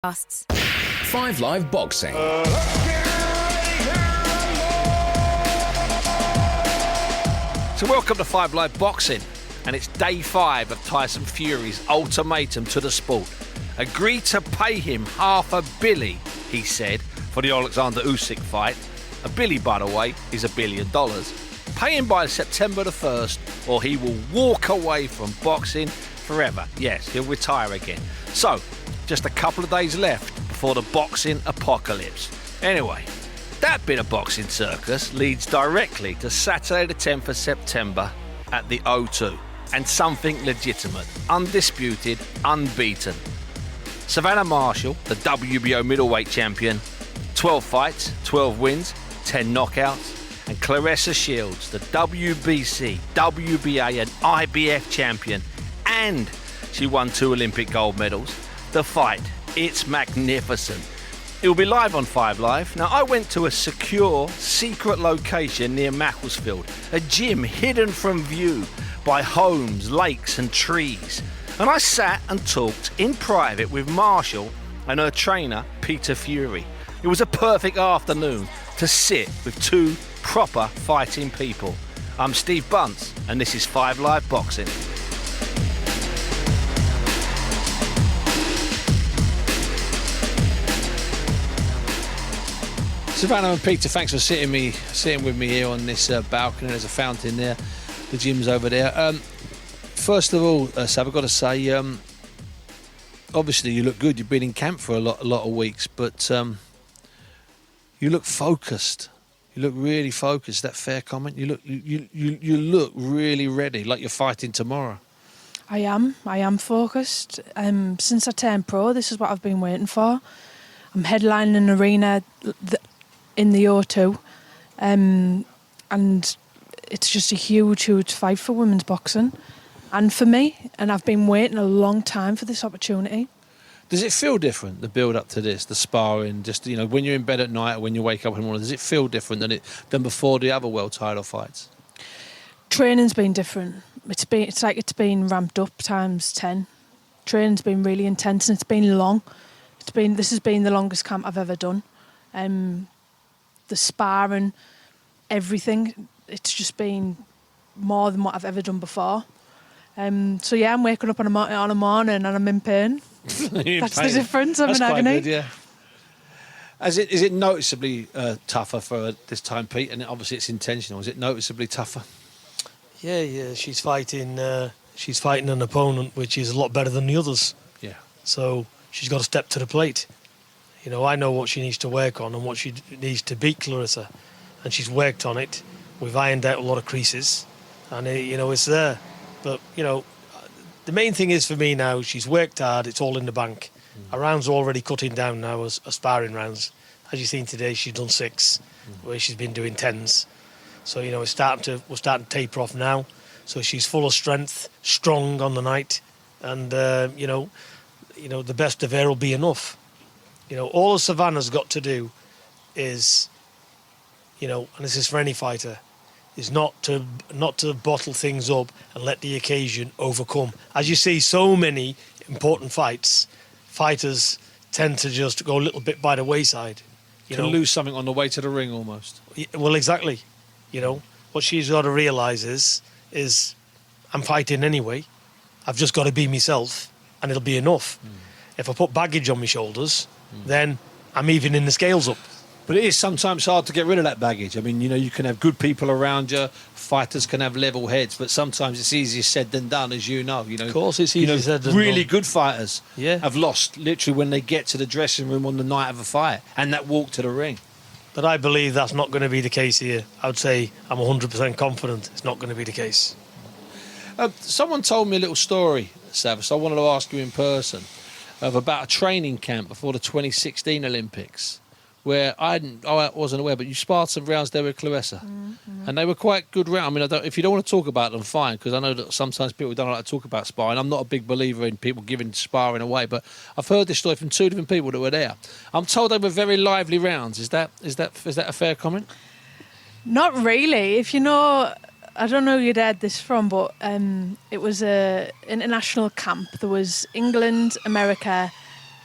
5 Live Boxing. So welcome to 5 Live Boxing, and it's day 5 of Tyson Fury's ultimatum to the sport. Agree to pay him $500 million, he said, for the Alexander Usyk fight. A billy, by the way, is $1 billion. Pay him by September the 1st, or he will walk away from boxing forever. Yes, he'll retire again. So, just a couple of days left before the boxing apocalypse. Anyway, that bit of boxing circus leads directly to Saturday the 10th of September at the O2. And something legitimate, undisputed, unbeaten. Savannah Marshall, the WBO middleweight champion, 12 fights, 12 wins, 10 knockouts. And Clarissa Shields, the WBC, WBA and IBF champion. And she won 2 Olympic gold medals. The fight, it's magnificent. It will be live on 5 Live. Now, I went to a secure, secret location near Macclesfield, a gym hidden from view by homes, lakes and trees. And I sat and talked in private with Marshall and her trainer, Peter Fury. It was a perfect afternoon to sit with 2 proper fighting people. I'm Steve Bunce, and this is 5 Live Boxing. Savannah and Peter, thanks for sitting with me here on this balcony. There's a fountain there. The gym's over there. First of all, Sav, I've got to say, obviously you look good. You've been in camp for a lot of weeks, but you look focused. You look really focused. That fair comment. You look really ready, like you're fighting tomorrow. I am focused. Since I turned pro, this is what I've been waiting for. I'm headlining an arena in the O2, and it's just a huge fight for women's boxing and for me, and I've been waiting a long time for this opportunity. Does it feel different, the build up to this, the sparring, just, you know, when you're in bed at night or when you wake up in the morning, does it feel different than before the other world title fights? Training's been different. It's like it's been ramped up times 10. Training's been really intense and it's been long. This has been the longest camp I've ever done. The sparring, everything, it's just been more than what I've ever done before. So yeah, I'm waking up on a morning and I'm in pain. That's the difference. I'm in agony. Good, yeah. Is it noticeably tougher for this time, Pete? And obviously it's intentional. Is it noticeably tougher? Yeah. She's fighting an opponent which is a lot better than the others. Yeah. So she's got to step to the plate. You know, I know what she needs to work on and what she needs to beat Clarissa, and she's worked on it. We've ironed out a lot of creases, and it's there. But the main thing is for me now, she's worked hard. It's all in the bank. Her rounds are already cutting down now as sparring rounds. As you've seen today, she's done 6, where she's been doing 10s. So we're starting to taper off now. So she's full of strength, strong on the night, and the best of her will be enough. All Savannah's got to do is, and this is for any fighter, is not to bottle things up and let the occasion overcome. As you see, so many important fighters tend to just go a little bit by the wayside. You can lose something on the way to the ring almost. Well, exactly. What she's got to realise is I'm fighting anyway. I've just got to be myself and it'll be enough. If I put baggage on my shoulders, then I'm evening the scales up. But it is sometimes hard to get rid of that baggage. I mean, you can have good people around you, fighters can have level heads, but sometimes it's easier said than done, as you know. Of course it's easier said than done. Really good fighters have lost literally when they get to the dressing room on the night of a fight and that walk to the ring. But I believe that's not going to be the case here. I would say I'm 100% confident it's not going to be the case. Someone told me a little story, Sav, so I wanted to ask you in person, of about a training camp before the 2016 Olympics, where I wasn't aware, but you sparred some rounds there with Clarissa, and they were quite good rounds. I mean, if you don't want to talk about them, fine, because I know that sometimes people don't like to talk about sparring. I'm not a big believer in people giving sparring away, but I've heard this story from 2 different people that were there. I'm told they were very lively rounds. Is that a fair comment? Not really. I don't know who you'd heard this from, but it was an international camp. There was England, America,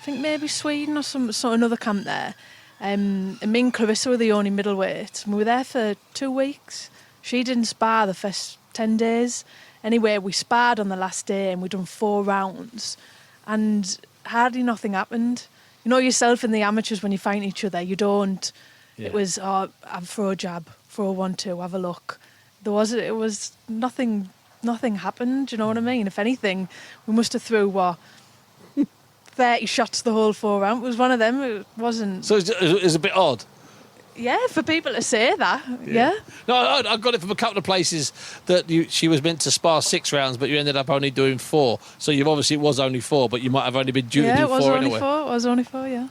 think maybe Sweden or another camp there. And me and Clarissa were the only middleweights. We were there for 2 weeks. She didn't spar the first 10 days. Anyway, we sparred on the last day and we done 4 rounds. And hardly nothing happened. You know yourself in the amateurs when you fight each other, you don't. Yeah. It was, have throw a jab, throw a 1-2, have a look. It was nothing happened, do you know what I mean? If anything, we must have threw, 30 shots the whole 4 round. It was one of them, it wasn't... So it was a bit odd? Yeah, for people to say that, yeah. No, I got it from a couple of places that she was meant to spar 6 rounds, but you ended up only doing 4. So it was only 4, but you might have only been due to do 4 anyway. It was only 4, yeah.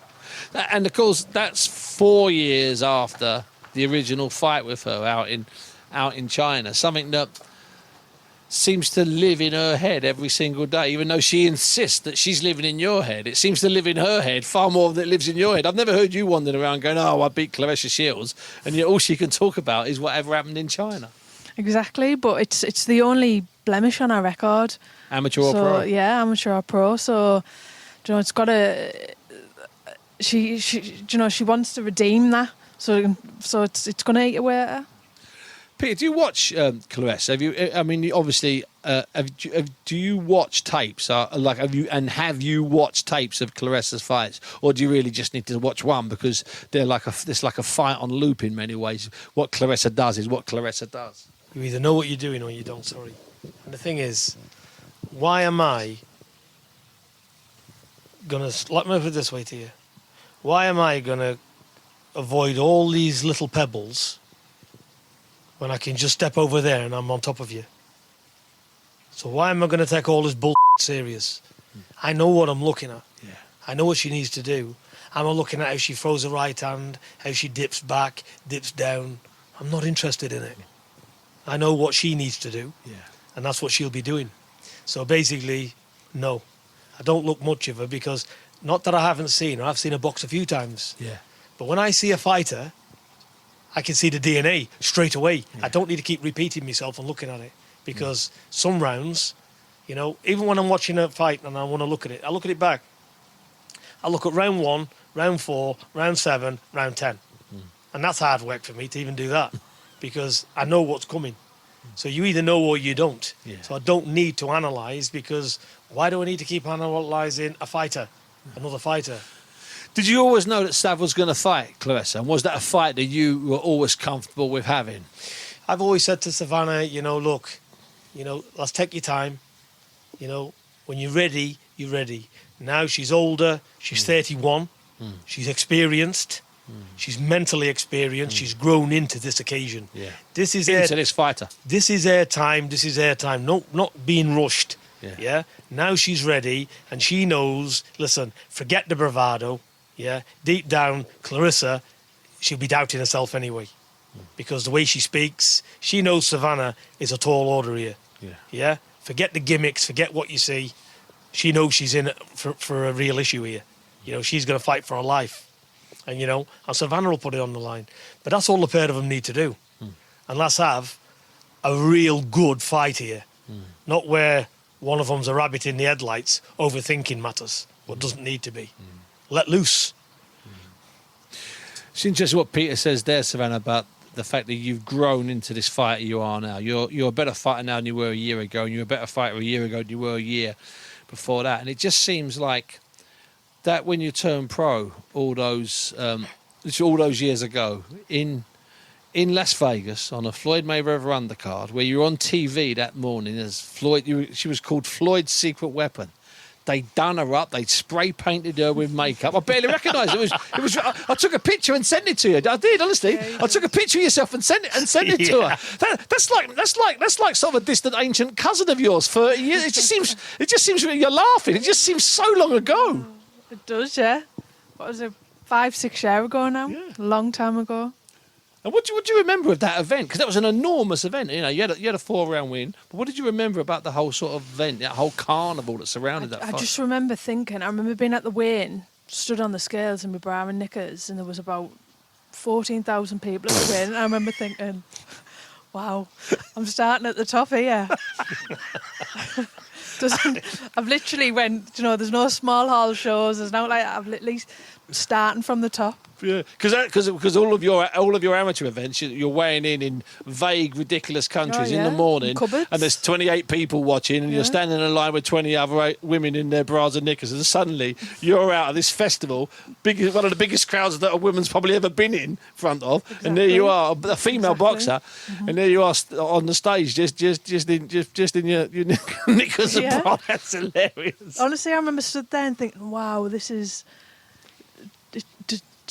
And of course, that's 4 years after the original fight with her out in China. Something that seems to live in her head every single day, even though she insists that she's living in your head. It seems to live in her head far more than it lives in your head. I've never heard you wandering around going, I beat Clarissa Shields, and yet all she can talk about is whatever happened in China. Exactly, but it's the only blemish on our record. Amateur or pro? Yeah, amateur or pro. So, it's got to... She wants to redeem that. So it's going to eat away at her. Peter, do you watch Clarissa? Obviously, do you watch tapes? Have you watched tapes of Clarissa's fights, or do you really just need to watch one because it's like a fight on loop in many ways? What Clarissa does is what Clarissa does. You either know what you're doing or you don't. Sorry. And the thing is, why am I gonna? Let me put it this way to you. Why am I gonna avoid all these little pebbles when I can just step over there and I'm on top of you? So why am I going to take all this bull serious? I know what I'm looking at. Yeah. I know what she needs to do. I'm not looking at how she throws her right hand, how she dips back, dips down. I'm not interested in it. I know what she needs to do, and that's what she'll be doing. So basically, no. I don't look much of her because, not that I haven't seen her, I've seen her box a few times. Yeah. But when I see a fighter, I can see the DNA straight away. Yeah. I don't need to keep repeating myself and looking at it because some rounds, even when I'm watching a fight and I want to look at it, I look at it back. I look at round 1, round 4, round 7, round 10. And that's hard work for me to even do that because I know what's coming. So you either know or you don't. Yeah. So I don't need to analyse because why do I need to keep analysing a fighter, another fighter? Did you always know that Sav was going to fight Clarissa? And was that a fight that you were always comfortable with having? I've always said to Savannah, look, let's take your time. When you're ready, you're ready. Now she's older. She's 31. She's experienced. She's mentally experienced. She's grown into this occasion. Yeah. This is this fighter. This is her time. This is her time. No, not being rushed. Yeah. Now she's ready and she knows. Listen, forget the bravado. Yeah. Deep down, Clarissa, she'll be doubting herself anyway, because the way she speaks, she knows Savannah is a tall order here. Yeah. Forget the gimmicks. Forget what you see. She knows she's in it for a real issue here. She's going to fight for her life. And, and Savannah will put it on the line. But that's all the pair of them need to do. And let's have a real good fight here. Not where one of them's a rabbit in the headlights, overthinking matters, what doesn't need to be. Let loose. It's interesting what Peter says there, Savannah, about the fact that you've grown into this fighter you are now. You're a better fighter now than you were a year ago, and you're a better fighter a year ago than you were a year before that. And it just seems like that when you turn pro all those years ago in Las Vegas on a Floyd Mayweather undercard, where you were on TV that morning as Floyd, she was called Floyd's Secret Weapon. They'd done her up. They'd spray painted her with makeup. I barely recognised it. It was. I took a picture and sent it to you. I did, honestly. Yeah, I took a picture of yourself and sent it to her. That's like sort of a distant ancient cousin of yours. 30 years. It just seems. You're laughing. It just seems so long ago. It does, yeah. What was it? 5-6 years ago now. Yeah. A long time ago. And what do you remember of that event? Because that was an enormous event. You had a 4-round win. But what did you remember about the whole sort of event, that whole carnival that surrounded that fight? I just remember thinking. I remember being at the weigh-in, stood on the scales in my bra and knickers, and there was about 14,000 people at the weigh-in. And I remember thinking, "Wow, I'm starting at the top here." I've literally went, there's no small hall shows. There's no I've literally starting from the top. Yeah, because all of your amateur events, you're weighing in vague, ridiculous countries in the morning, and there's 28 people watching, and you're standing in a line with 20 other women in their bras and knickers, and suddenly you're out of this festival, one of the biggest crowds that a woman's probably ever been in front of, and there you are, a female boxer, and there you are on the stage, just in your knickers and bra. That's hilarious. Honestly, I remember stood there and thinking, wow, this is.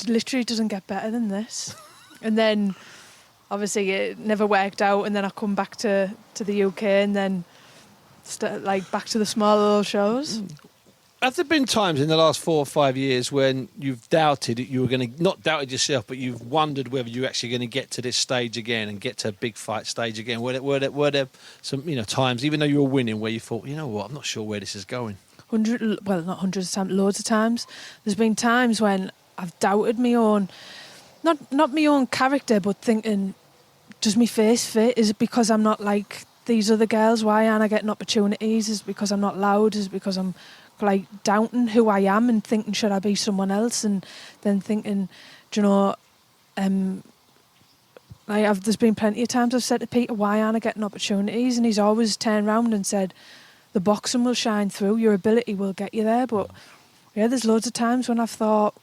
Literally doesn't get better than this. And then obviously it never worked out, and then I come back to the UK, and then back to the small little shows. Have there been times in the last 4 or 5 years when you've doubted you were going to, not doubted yourself, but you've wondered whether you're actually going to get to this stage again and get to a big fight stage again? Were there some times, even though you were winning, where you thought, you know what, I'm not sure where this is going? Not hundreds of times, loads of times. There's been times when I've doubted my own, not my own character, but thinking, does my face fit? Is it because I'm not like these other girls? Why aren't I getting opportunities? Is it because I'm not loud? Is it because I'm doubting who I am and thinking, should I be someone else? And then thinking, there's been plenty of times I've said to Peter, why aren't I getting opportunities? And he's always turned around and said, the boxing will shine through, your ability will get you there. But yeah, there's loads of times when I've thought,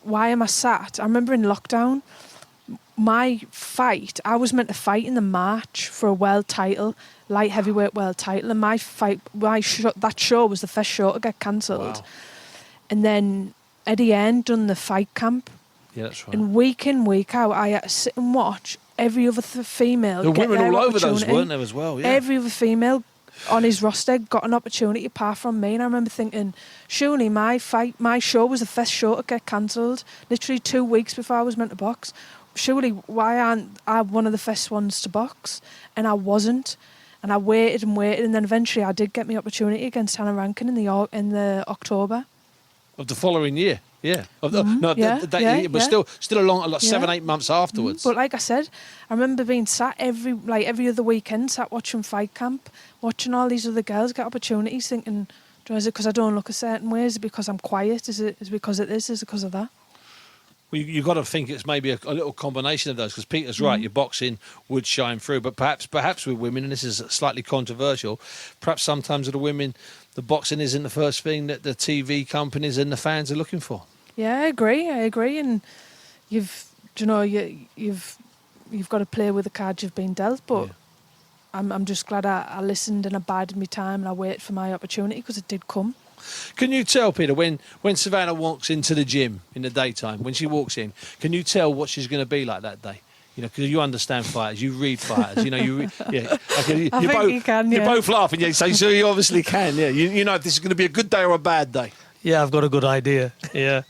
why am I sat? I remember in lockdown, my fight, I was meant to fight in the March for a world title, light heavyweight world title, and that show was the first show to get cancelled. Wow. And then Eddie Hearn done the fight camp. Yeah, that's right. And week in, week out, I had to sit and watch every other female there were get women their all over those, opportunity. weren't there, as well? Yeah. Every other female on his roster got an opportunity apart from me, and I remember thinking, surely my show was the first show to get cancelled, literally 2 weeks before I was meant to box. Surely, why aren't I one of the first ones to box? And I wasn't, and I waited, and then eventually I did get my opportunity against Hannah Rankin in the October of the following year. Yeah, but still along 7-8 months afterwards. But like I said, I remember being sat every other weekend, sat watching fight camp, watching all these other girls get opportunities, thinking, is it because I don't look a certain way? Is it because I'm quiet? Is it because of this? Is it because of that? Well, you've got to think it's maybe a little combination of those, because Peter's right, your boxing would shine through, but perhaps with women, and this is slightly controversial, perhaps sometimes with the women, the boxing isn't the first thing that the TV companies and the fans are looking for. Yeah, I agree, and you've got to play with the cards you've been dealt, but I'm just glad I listened and I bided my time and I waited for my opportunity, because it did come. Can you tell, Peter, when Savannah walks into the gym in the daytime, when she walks in, can you tell what she's going to be like that day? Because you understand fighters, you read fighters, you can. You're both laughing, yeah. So you obviously can, yeah. You know if this is going to be a good day or a bad day. Yeah, I've got a good idea. Yeah.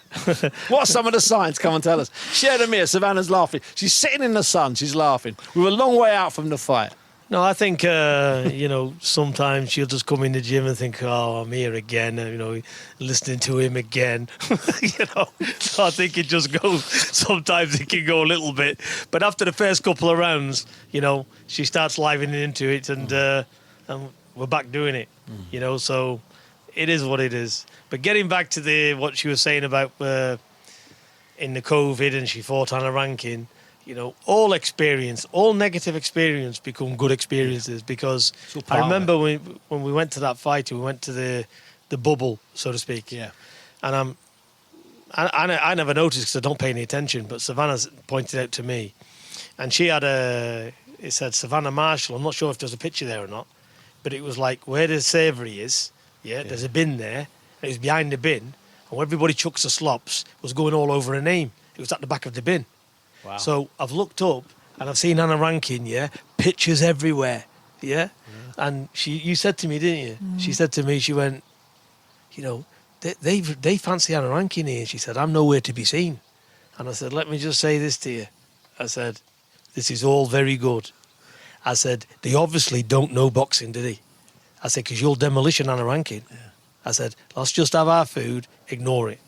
What are some of the signs? Come and tell us. Share them here. Savannah's laughing. She's sitting in the sun. She's laughing. We were a long way out from the fight. No, I think, sometimes she'll just come in the gym and think, oh, I'm here again, and, listening to him again. So I think it just goes, sometimes it can go a little bit. But after the first couple of rounds, she starts livening into it, and we're back doing it, so it is what it is. But getting back to what she was saying about in the COVID, and she fought Hannah Rankin, all negative experience become good experiences, because I remember when we went to that fight, we went to the bubble, so to speak. Yeah. And I never noticed because I don't pay any attention, but Savannah pointed out to me, and she had it said Savannah Marshall. I'm not sure if there's a picture there or not, but it was like where the savoury is. Yeah, there's a bin there. It was behind the bin, and where everybody chucks the slops was going all over her name. It was at the back of the bin. Wow. So I've looked up and I've seen Hannah Rankin, pictures everywhere, And you said to me, didn't you? Mm. She said to me, she went, they fancy Hannah Rankin here. She said, I'm nowhere to be seen. And I said, let me just say this to you. I said, this is all very good. I said, they obviously don't know boxing, do they? I said, because you'll demolition Hannah Rankin. Yeah. I said, let's just have our food, ignore it.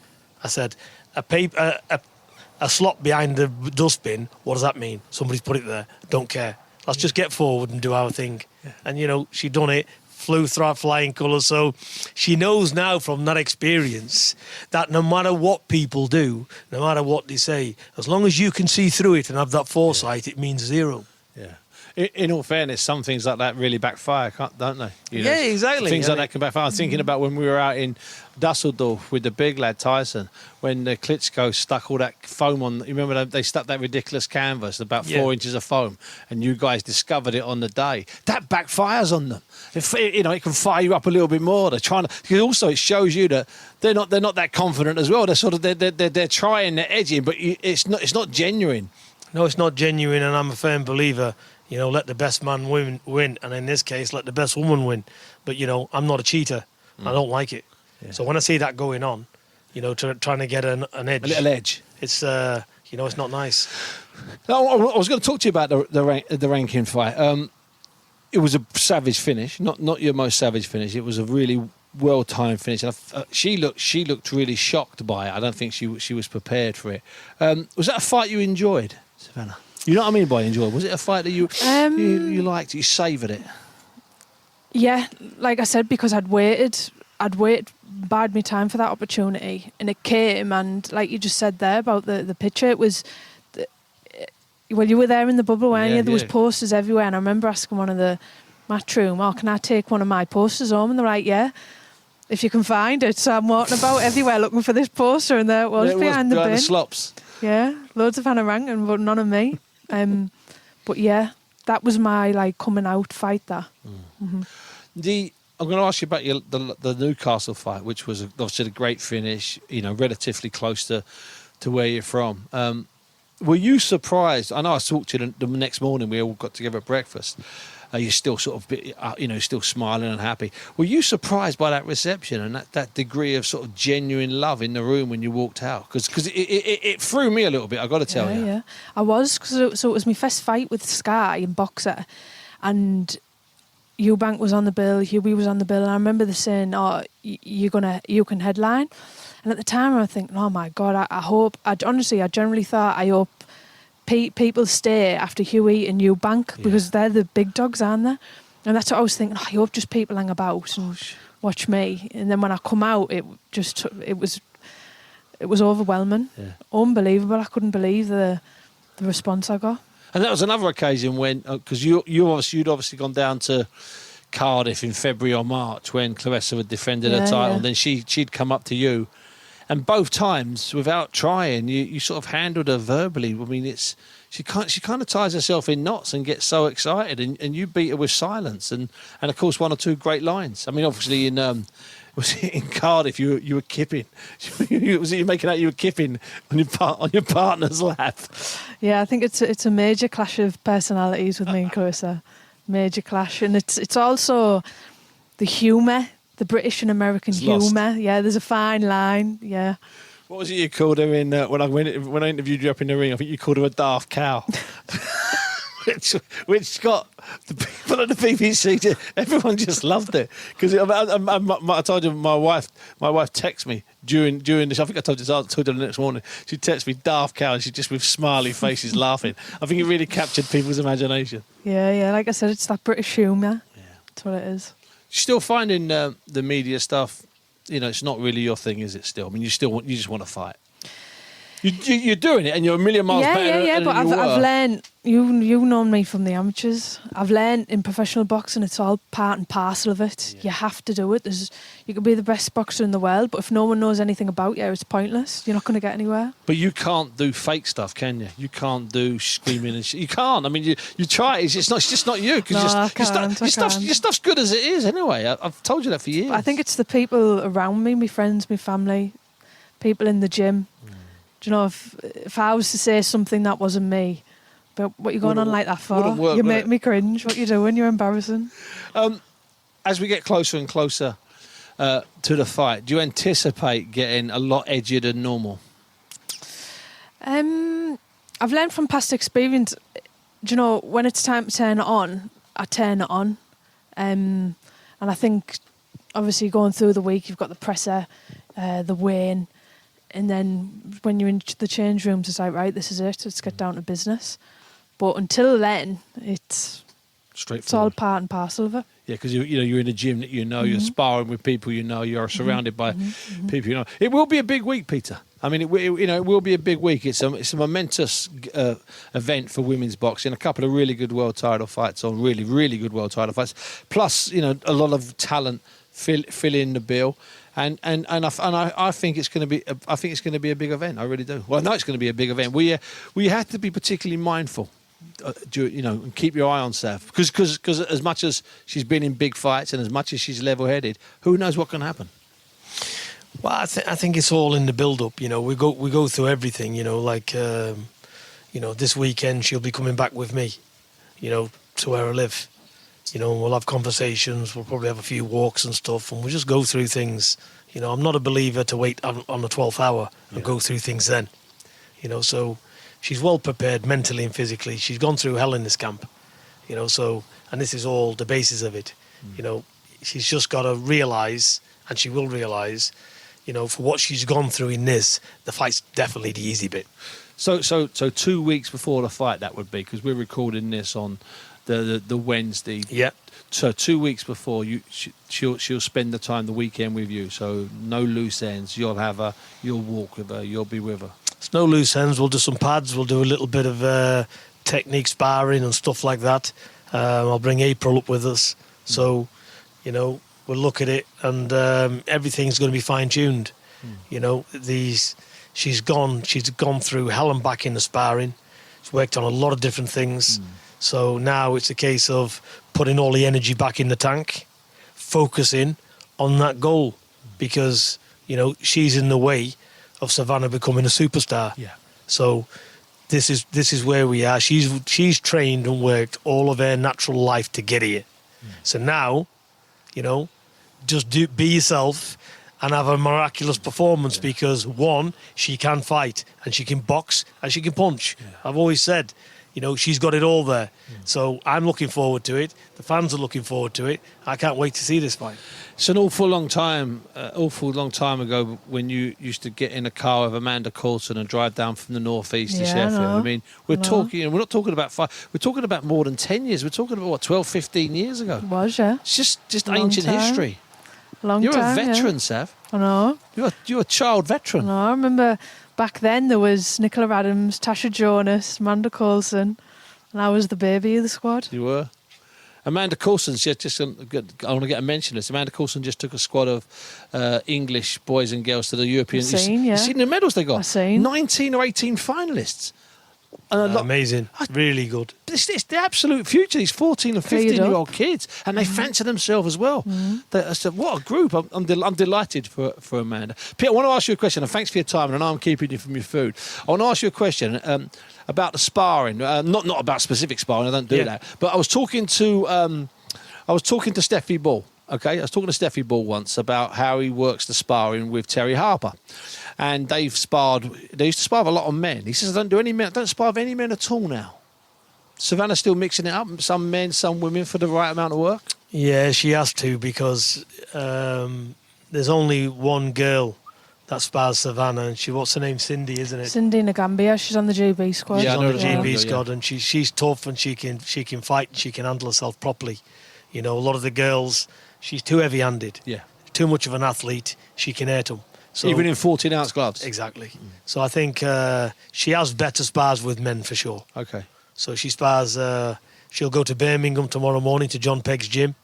I said, a slot behind the dustbin, what does that mean? Somebody's put it there, don't care. Let's just get forward and do our thing. Yeah. And, she done it, flew through flying colours. So she knows now from that experience that no matter what people do, no matter what they say, as long as you can see through it and have that foresight, it means zero. Yeah. In all fairness, some things like that really backfire, don't they? Yeah, exactly. Things like that can backfire. I was thinking about when we were out in Dusseldorf with the big lad Tyson, when the Klitschko stuck all that foam on. You remember they stuck that ridiculous canvas, about 4 inches of foam, and you guys discovered it on the day. That backfires on them. It can fire you up a little bit more. They're trying to. Because also, it shows you that they're not that confident as well. They're sort of they're trying, they're edging, but it's not genuine. No, it's not genuine, and I'm a firm believer. Let the best man win, and in this case, let the best woman win. But, I'm not a cheater. I don't like it. Yeah. So when I see that going on, trying to get an edge. A little edge. It's, it's not nice. No, I was going to talk to you about the ranking fight. It was a savage finish, not your most savage finish. It was a really well-timed finish. She looked really shocked by it. I don't think she was prepared for it. Was that a fight you enjoyed, Savannah? You know what I mean by enjoy? Was it a fight that you liked? You savoured it? Yeah, like I said, because I'd waited, bided my time for that opportunity, and it came. And like you just said there about the picture, it was. Well, you were there in the bubble, weren't you? There was posters everywhere, and I remember asking one of the match room, "Oh, can I take one of my posters home?" And they're like, "Yeah, if you can find it." So I'm walking about everywhere looking for this poster, and there it was behind the bin. The slops. Yeah, loads of Hannah Rankin, but none of me. But yeah, that was my coming out fight. That. Mm-hmm. I'm going to ask you about the Newcastle fight, which was obviously a great finish. Relatively close to where you're from. Were you surprised? I know I talked to you the next morning. We all got together at breakfast. You're still sort of, still smiling and happy. Were you surprised by that reception and that degree of sort of genuine love in the room when you walked out? Because it threw me a little bit, I've got to tell you. Yeah, I was. So it was my first fight with Sky in boxer, and Eubank was on the bill, Huey was on the bill, and I remember them saying, "Oh, you can headline." And at the time, I was thinking, "Oh my God, I hope." I generally thought, I hope people stay after Huey and Eubank because they're the big dogs, aren't they? And that's what I was thinking. I hope just people hang about and watch me. And then when I come out, it was overwhelming, unbelievable. I couldn't believe the response I got. And that was another occasion when, because you'd obviously gone down to Cardiff in February or March when Clarissa had defended her title, and then she'd come up to you. And both times, without trying, you sort of handled her verbally. I mean, she kind of ties herself in knots and gets so excited, and you beat her with silence and of course one or two great lines. I mean, obviously in Cardiff you were kipping. Was it you making out you were kipping on your partner's lap? Yeah, I think it's a major clash of personalities with me and Clarissa. Major clash, and it's also the humour. The British and American humour. Yeah, there's a fine line. Yeah. What was it you called her in when I interviewed you up in the ring? I think you called her a daft cow, which got the people at the BBC. Everyone just loved it because I told you my wife texted me during this. I think I told you the next morning. She texted me daft cow, and she just with smiley faces laughing. I think it really captured people's imagination. Yeah. Like I said, it's that British humour. Yeah, that's what it is. Still finding the media stuff, it's not really your thing, is it? Still, I mean, you just want to fight. You're doing it, and you're a million miles better. Yeah. But I've learned. You know me from the amateurs. I've learned in professional boxing, it's all part and parcel of it. Yeah. You have to do it. You could be the best boxer in the world, but if no one knows anything about you, it's pointless. You're not going to get anywhere. But you can't do fake stuff, can you? You can't do screaming and shit. You can't. I mean, you try. It's just not you. No, your stuff's good as it is anyway. I've told you that for years. I think it's the people around me, my friends, my family, people in the gym. Do you know, if I was to say something that wasn't me, but what are you going on like that for? You make me cringe. What you doing? You're embarrassing. As we get closer and closer to the fight, do you anticipate getting a lot edgier than normal? I've learned from past experience. Do you know, when it's time to turn it on, I turn it on. And I think, obviously, going through the week, you've got the presser, the weigh-in. And then when you're in the change rooms, it's like, right, this is it. Let's get down to business. But until then, it's all part and parcel of it. Yeah, because you're in a gym that you're sparring with people you're surrounded by people you know. It will be a big week, Peter. I mean, it will be a big week. It's a momentous event for women's boxing. A couple of really good world title fights on really, really good world title fights. Plus, a lot of talent fill in the bill. And I think it's going to be a big event. I really do. Well, I know it's going to be a big event. We have to be particularly mindful. And keep your eye on Sav, because as much as she's been in big fights and as much as she's level-headed, who knows what can happen? Well, I think it's all in the build-up. We go through everything. This weekend she'll be coming back with me, to where I live. And we'll have conversations. We'll probably have a few walks and stuff, and we'll just go through things. I'm not a believer to wait on the 12th hour and go through things then. So. She's well prepared mentally and physically. She's gone through hell in this camp, and this is all the basis of it. She's just got to realise, and she will realise, for what she's gone through in this, the fight's definitely the easy bit. So 2 weeks before the fight, that would be, because we're recording this on the Wednesday. Yeah. So 2 weeks before, she'll spend the time the weekend with you. So no loose ends. You'll have her. You'll walk with her. You'll be with her. It's no loose ends. We'll do some pads. We'll do a little bit of technique sparring and stuff like that. I'll bring April up with us. So, we'll look at it, and everything's going to be fine-tuned. She's gone through hell and back in the sparring. She's worked on a lot of different things. So now it's a case of putting all the energy back in the tank, focusing on that goal, because, she's in the way of Savannah becoming a superstar. Yeah. So this is where we are. She's trained and worked all of her natural life to get here. So now, just be yourself and have a miraculous performance, because one, she can fight and she can box and she can punch. Yeah. I've always said, she's got it all there. So I'm looking forward to it. The fans are looking forward to it. I can't wait to see this fight. It's an awful long time ago when you used to get in a car with Amanda Coulson and drive down from the northeast to Sheffield. I mean, we're not talking about five. We're talking about more than 10 years. We're talking about 12, 15 years ago. It was, yeah. It's just ancient history. You're a veteran, Sav. I know. You're a child veteran. I remember back then there was Nicola Adams, Tasha Jonas, Amanda Coulson, and I was the baby of the squad. You were. Amanda Coulson, I want to get a mention of this. Amanda Coulson just took a squad of English boys and girls to the European. You've seen the medals they got? I've seen. 19 or 18 finalists. Amazing. Really good. It's the absolute future, these 14 and 15-year-old kids. And they fancy themselves as well. I said, what a group. I'm delighted for Amanda. Peter, I want to ask you a question, and thanks for your time, and I know I'm keeping you from your food. I want to ask you a question about the sparring. Not about specific sparring, I don't do that. But I was talking to Steffi Ball. Okay, I was talking to Steffi Ball once about how he works the sparring with Terry Harper. And they used to spar with a lot of men. He says, I don't spar with any men at all now. Savannah's still mixing it up, some men, some women, for the right amount of work? Yeah, she has to, because there's only one girl that spars Savannah, and what's her name? Cindy, isn't it? Cindy in Gambia. She's on the GB squad. She's on the GB squad, and she's tough, and she can fight, and she can handle herself properly. A lot of the girls, she's too heavy-handed. Yeah. Too much of an athlete. She can hurt them. So, even in 14-ounce gloves? Exactly. So I think she has better spars with men for sure. Okay. So she spars, she'll go to Birmingham tomorrow morning to John Pegg's gym.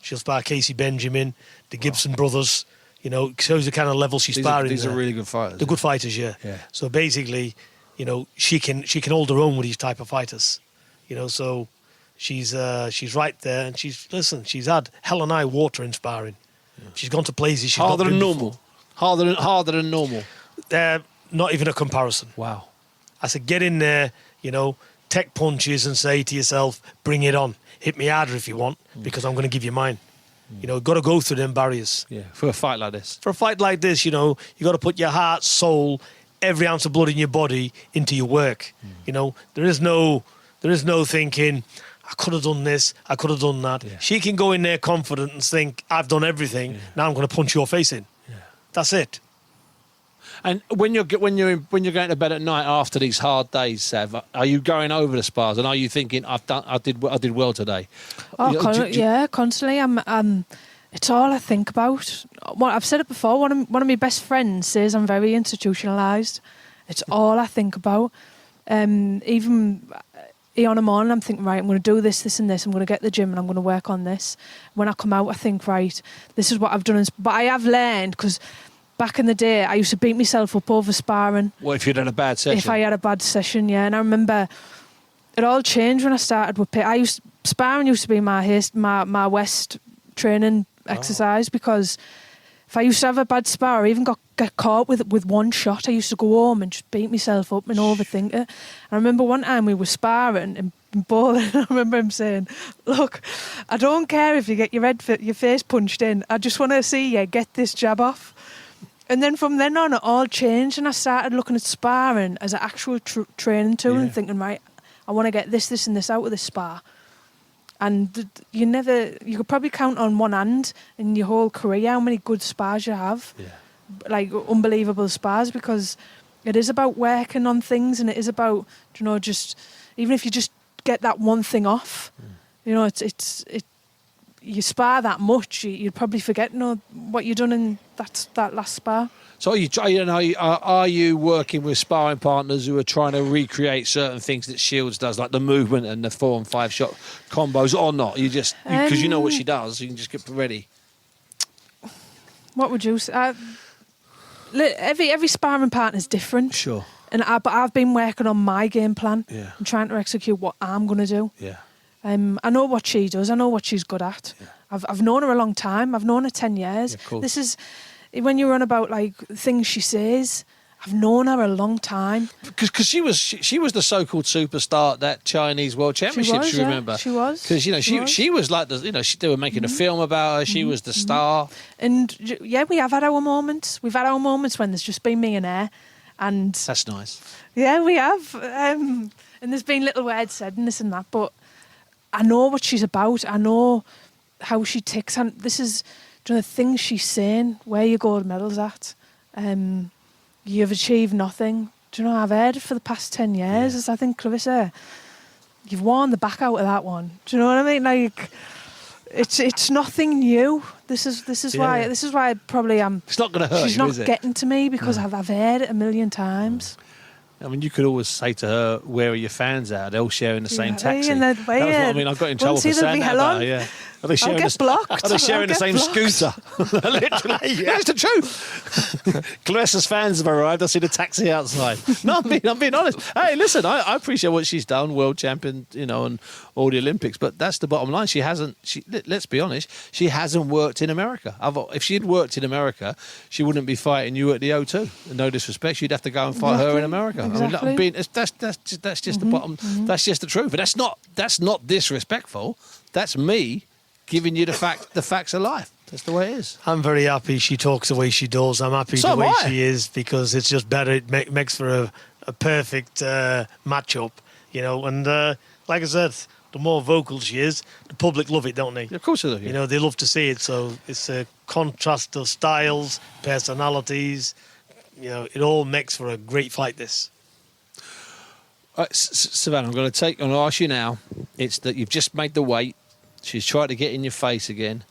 She'll spar Casey Benjamin, the Gibson brothers. Shows the kind of level she's sparring. These are really good fighters. They're good fighters, yeah. So basically, she can hold her own with these type of fighters. So she's right there, and she's had hell and high water in sparring. Yeah. She's gone to places she's harder not been than normal. Before. Harder than normal. Not even a comparison. Wow. I said, get in there, take punches and say to yourself, bring it on. Hit me harder if you want, because I'm going to give you mine. Got to go through them barriers. Yeah, for a fight like this. For a fight like this, you got to put your heart, soul, every ounce of blood in your body into your work. There is no thinking, I could have done this, I could have done that. Yeah. She can go in there confident and think, I've done everything, now I'm going to punch your face in. Yeah. That's it. And when you're going to bed at night after these hard days, Sav, are you going over the spars and are you thinking I did well today? Yeah, constantly. It's all I think about. Well, I've said it before. One of my best friends says I'm very institutionalised. It's all I think about. Even on a morning, I'm thinking, right, I'm going to do this, this, and this. I'm going to get to the gym and I'm going to work on this. When I come out, I think, right, this is what I've done. But I have learned because. Back in the day, I used to beat myself up over sparring. What if you'd had a bad session? If I had a bad session, yeah. And I remember it all changed when I started with sparring used to be my West training exercise because if I used to have a bad spar or even get caught with one shot, I used to go home and just beat myself up and overthink it. I remember one time we were sparring in bowling. I remember him saying, "Look, I don't care if you get your face punched in. I just want to see you get this jab off." And then from then on, it all changed, and I started looking at sparring as an actual training tool and thinking, right, I want to get this, and this out of this spar. And you could probably count on one hand in your whole career how many good spars you have, like unbelievable spars, because it is about working on things, and it is about, just even if you just get that one thing off, you spar that much, you'd probably forget what you've done in that last spar. So are you working with sparring partners who are trying to recreate certain things that Shields does, like the movement and the 4 and 5 shot combos, or not? You just because you know what she does, you can just get ready. What would you say? Every sparring partner is different. Sure. But I've been working on my game plan and trying to execute what I'm going to do. Yeah. I know what she does. I know what she's good at. Yeah. I've known her a long time. I've known her 10 years. Yeah, cool. This is when you're on about like things she says. I've known her a long time. Because she was the so-called superstar at that Chinese World Championships. You remember? She was. Because she was like they were making a film about her. She was the star. And yeah, we have had our moments. We've had our moments when there's just been me and her, and that's nice. Yeah, we have. And there's been little words said and this and that, but I know what she's about. I know how she ticks, and this is the things she's saying. Where your gold medals at? You've achieved nothing. I've heard it for the past 10 years. I think, Clarissa, you've worn the back out of that one. Do you know what I mean? Like, it's nothing new. This is why probably It's not going to hurt. She's not getting to me because I've heard it a million times. I mean, you could always say to her, "Where are your fans at? They're all sharing the same taxi." That was what I mean. I got in trouble for saying that about her. Yeah. Are they sharing the same scooter? Literally, yeah. That's the truth. Clarissa's fans have arrived. I see the taxi outside. No, I'm being honest. Hey, listen, I appreciate what she's done, world champion, and all the Olympics. But that's the bottom line. She hasn't. Let's be honest. She hasn't worked in America. If she'd worked in America, she wouldn't be fighting you at the O2. No disrespect, she'd have to go and fight her in America. Exactly. I mean, that's just the bottom. That's just the truth. But that's not disrespectful. That's me giving you the facts of life. That's the way it is. I'm very happy she talks the way she does. I'm happy the way she is because it's just better. It makes for a perfect matchup, And like I said, the more vocal she is, the public love it, don't they? Of course they do. They love to see it. So it's a contrast of styles, personalities. It all makes for a great fight. This. Savannah, I'm going to ask you now. It's that you've just made the weight. She's tried to get in your face again.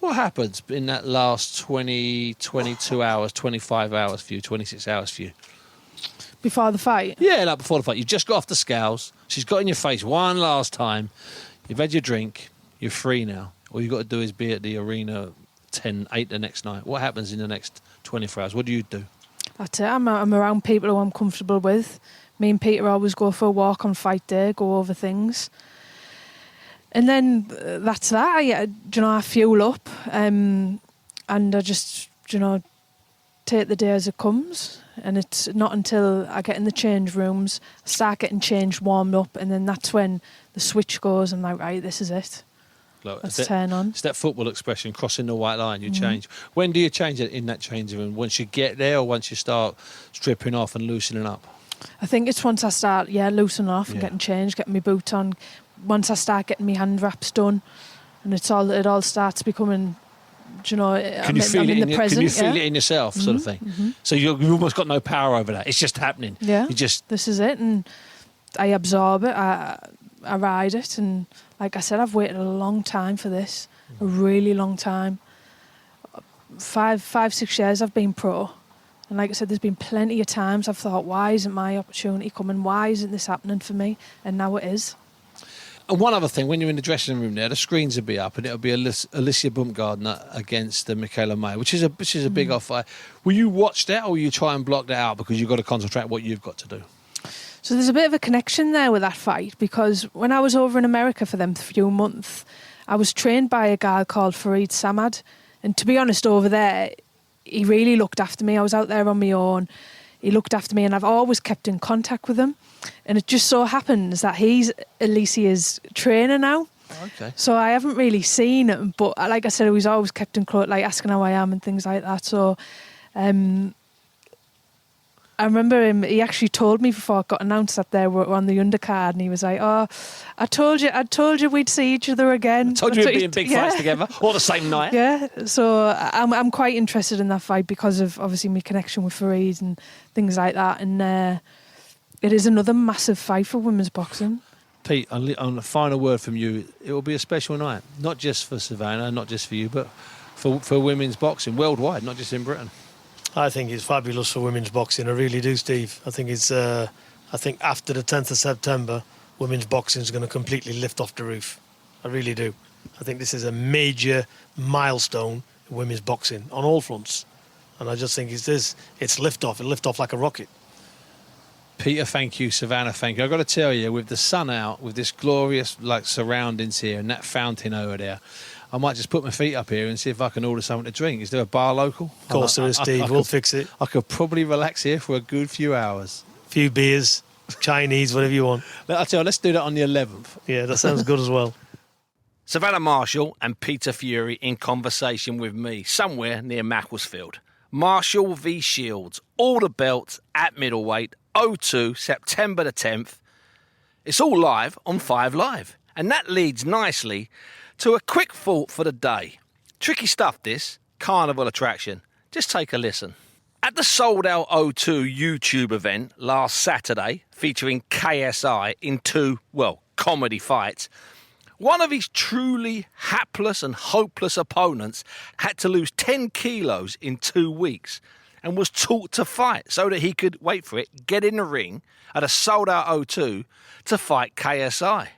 What happens in that last 20, 22 hours, 25 hours for you, 26 hours for you? Before the fight? Yeah, like before the fight. You've just got off the scales. She's got in your face one last time. You've had your drink. You're free now. All you've got to do is be at the arena 8 the next night. What happens in the next 24 hours? What do you do? That's it. I'm around people who I'm comfortable with. Me and Peter always go for a walk on fight day, go over things. And then that's that. I fuel up and I just, take the day as it comes. And it's not until I get in the change rooms, start getting changed, warmed up, and then that's when the switch goes. I'm like, right, this is it. Let's turn on. It's that football expression, crossing the white line, you change. When do you change it in that changing room? Once you get there or once you start stripping off and loosening up? I think it's once I start, loosening off and getting changed, getting my boot on. Once I start getting my hand wraps done, and it all starts becoming Do you know? Can you feel Can you feel it in yourself, sort of thing? Mm-hmm. So you've almost got no power over that. It's just happening. Yeah. This is it, and I absorb it. I ride it, and like I said, I've waited a long time for this, a really long time. 5-6 years I've been pro, and like I said, there's been plenty of times I've thought, why isn't my opportunity coming? Why isn't this happening for me? And now it is. And one other thing, when you're in the dressing room there, the screens will be up, and it'll be Alicia Baumgardner against Michaela May, which is a big off fight. Will you watch that, or will you try and block that out because you've got to concentrate on what you've got to do? So there's a bit of a connection there with that fight, because when I was over in America for them few months, I was trained by a guy called Fareed Samad, and to be honest, over there, he really looked after me. I was out there on my own. He looked after me, and I've always kept in contact with him. And it just so happens that he's Alicia's trainer now. Okay. So I haven't really seen him, but like I said, he's always kept in close, like asking how I am and things like that. So I remember him, he actually told me before it got announced that they were on the undercard, and he was like, "Oh, I told you we'd see each other again." I told you we'd be in big fights together, all the same night. Yeah, so I'm quite interested in that fight because of obviously my connection with Fareed and things like that, and it is another massive fight for women's boxing. Pete, on a final word from you, it will be a special night, not just for Savannah, not just for you, but for women's boxing worldwide, not just in Britain. I think it's fabulous for women's boxing. I really do, Steve. I think it's. I think after the 10th of September, women's boxing is going to completely lift off the roof. I really do. I think this is a major milestone in women's boxing on all fronts, and I just think it's lift off. It'll lift off like a rocket. Peter, thank you. Savannah, thank you. I've got to tell you, with the sun out, with this glorious surroundings here and that fountain over there, I might just put my feet up here and see if I can order something to drink. Is there a bar local? Of course there is, Steve. We'll fix it. I could probably relax here for a good few hours. Few beers, Chinese, whatever you want. I'll tell you, let's do that on the 11th. Yeah, that sounds good as well. Savannah Marshall and Peter Fury in conversation with me somewhere near Macclesfield. Marshall v Shields, all the belts at middleweight, 02 September the 10th. It's all live on 5 Live. And that leads nicely to a quick thought for the day. Tricky stuff this, carnival attraction. Just take a listen. At the sold-out 02 YouTube event last Saturday, featuring KSI in 2, comedy fights, one of his truly hapless and hopeless opponents had to lose 10 kilos in 2 weeks and was taught to fight so that he could, wait for it, get in the ring at a sold-out 02 to fight KSI.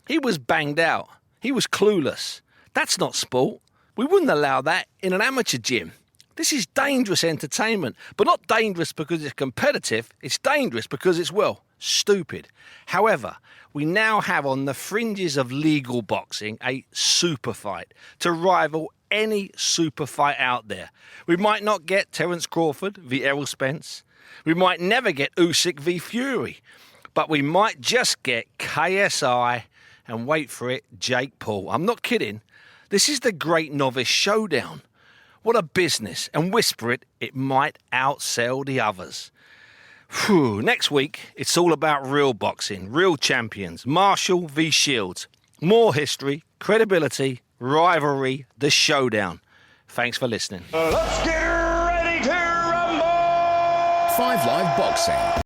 He was banged out. He was clueless. That's not sport. We wouldn't allow that in an amateur gym. This is dangerous entertainment, but not dangerous because it's competitive. It's dangerous because it's, stupid. However, we now have on the fringes of legal boxing a super fight to rival any super fight out there. We might not get Terence Crawford v Errol Spence. We might never get Usyk v Fury. But we might just get KSI and, wait for it, Jake Paul. I'm not kidding. This is the great novice showdown. What a business. And whisper it, it might outsell the others. Whew. Next week, it's all about real boxing, real champions. Marshall v Shields. More history, credibility, rivalry, the showdown. Thanks for listening. Let's get ready to rumble! 5 Live Boxing.